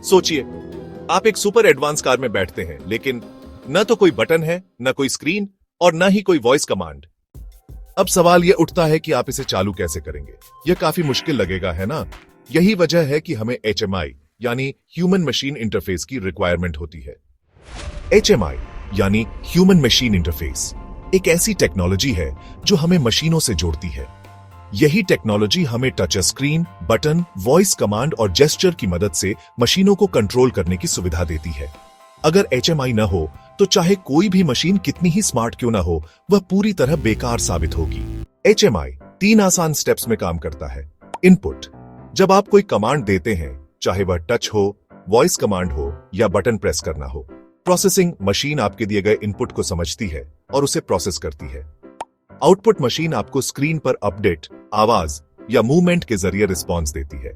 सोचिए, आप एक सुपर एडवांस कार में बैठते हैं, लेकिन न तो कोई बटन है, न कोई स्क्रीन और न ही कोई वॉइस कमांड। अब सवाल यह उठता है कि आप इसे चालू कैसे करेंगे। यह काफी मुश्किल लगेगा, है ना? यही वजह है कि हमें HMI यानी ह्यूमन मशीन इंटरफेस की रिक्वायरमेंट होती है। HMI यानी ह्यूमन मशीन इंटरफेस एक ऐसी टेक्नोलॉजी है जो हमें मशीनों से जोड़ती है। यही टेक्नोलॉजी हमें touch screen, button, voice command और जेस्चर की मदद से मशीनों को कंट्रोल करने की सुविधा देती है। अगर HMI न हो तो चाहे कोई भी मशीन कितनी ही स्मार्ट क्यों ना हो, वह पूरी तरह बेकार साबित होगी। HMI 3 आसान स्टेप्स में काम करता है। इनपुट: जब आप कोई कमांड देते हैं, चाहे वह टच हो, वॉइस कमांड हो या बटन प्रेस करना हो। प्रोसेसिंग: मशीन आपके दिए गए इनपुट को समझती है और उसे प्रोसेस करती है। आउटपुट: मशीन आपको स्क्रीन पर अपडेट, आवाज या मूवमेंट के जरिए रिस्पॉन्स देती है।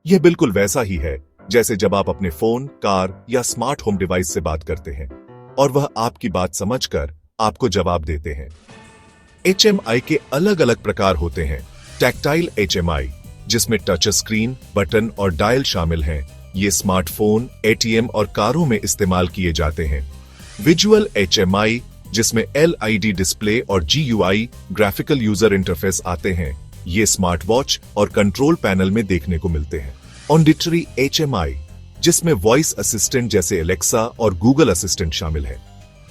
यह बिल्कुल वैसा ही है जैसे जब आप अपने फोन, कार या स्मार्ट होम डिवाइस से बात करते हैं और वह आपकी बात समझकर आपको जवाब देते हैं। HMI के अलग अलग प्रकार होते हैं। टैक्टाइल HMI, जिसमें टच स्क्रीन, बटन और डायल शामिल हैं। ये स्मार्टफोन, ATM और कारों में इस्तेमाल किए जाते हैं। विजुअल HMI, जिसमें LID डिस्प्ले और GUI ग्राफिकल यूजर इंटरफेस आते हैं। ये स्मार्ट वॉच और कंट्रोल पैनल में देखने को मिलते हैं। ऑडिटरी HMI, जिसमें वॉइस असिस्टेंट जैसे एलेक्सा और गूगल असिस्टेंट शामिल है।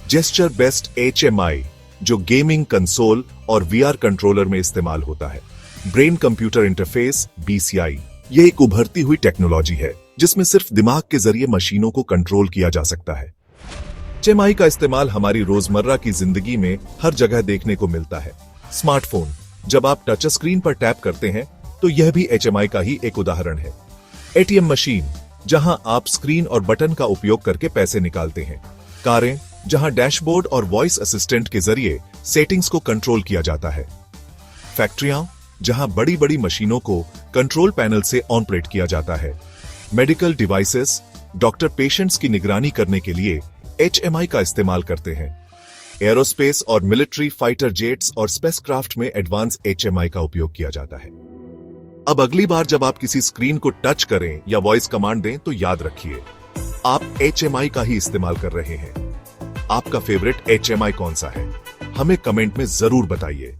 जेस्चर बेस्ड HMI, जो गेमिंग कंसोल और VR कंट्रोलर में इस्तेमाल होता है। ब्रेन कंप्यूटर इंटरफेस BCI, ये एक उभरती हुई टेक्नोलॉजी है जिसमें सिर्फ दिमाग के जरिए मशीनों को कंट्रोल किया जा सकता है। HMI का इस्तेमाल हमारी रोजमर्रा की जिंदगी में हर जगह देखने को मिलता है। स्मार्टफोन: जब आप टच स्क्रीन पर टैप करते हैं तो यह भी HMI का ही एक उदाहरण है। ATM मशीन, जहां आप स्क्रीन और बटन का उपयोग करके पैसे निकालते हैं। कारें, जहां डैशबोर्ड और वॉइस असिस्टेंट के जरिए सेटिंग्स को कंट्रोल किया जाता है। फैक्ट्रियां, जहां बड़ी बड़ी मशीनों को कंट्रोल पैनल से ऑपरेट किया जाता है। मेडिकल डिवाइसेस, डॉक्टर पेशेंट्स की निगरानी करने के लिए HMI का इस्तेमाल करते हैं। एरोस्पेस और मिलिट्री फाइटर जेट्स और स्पेसक्राफ्ट में एडवांस HMI का उपयोग किया जाता है। अब अगली बार जब आप किसी स्क्रीन को टच करें या वॉइस कमांड दें तो याद रखिए, आप HMI का ही इस्तेमाल कर रहे हैं। आपका फेवरेट HMI कौन सा है? हमें कमेंट में जरूर बताइए।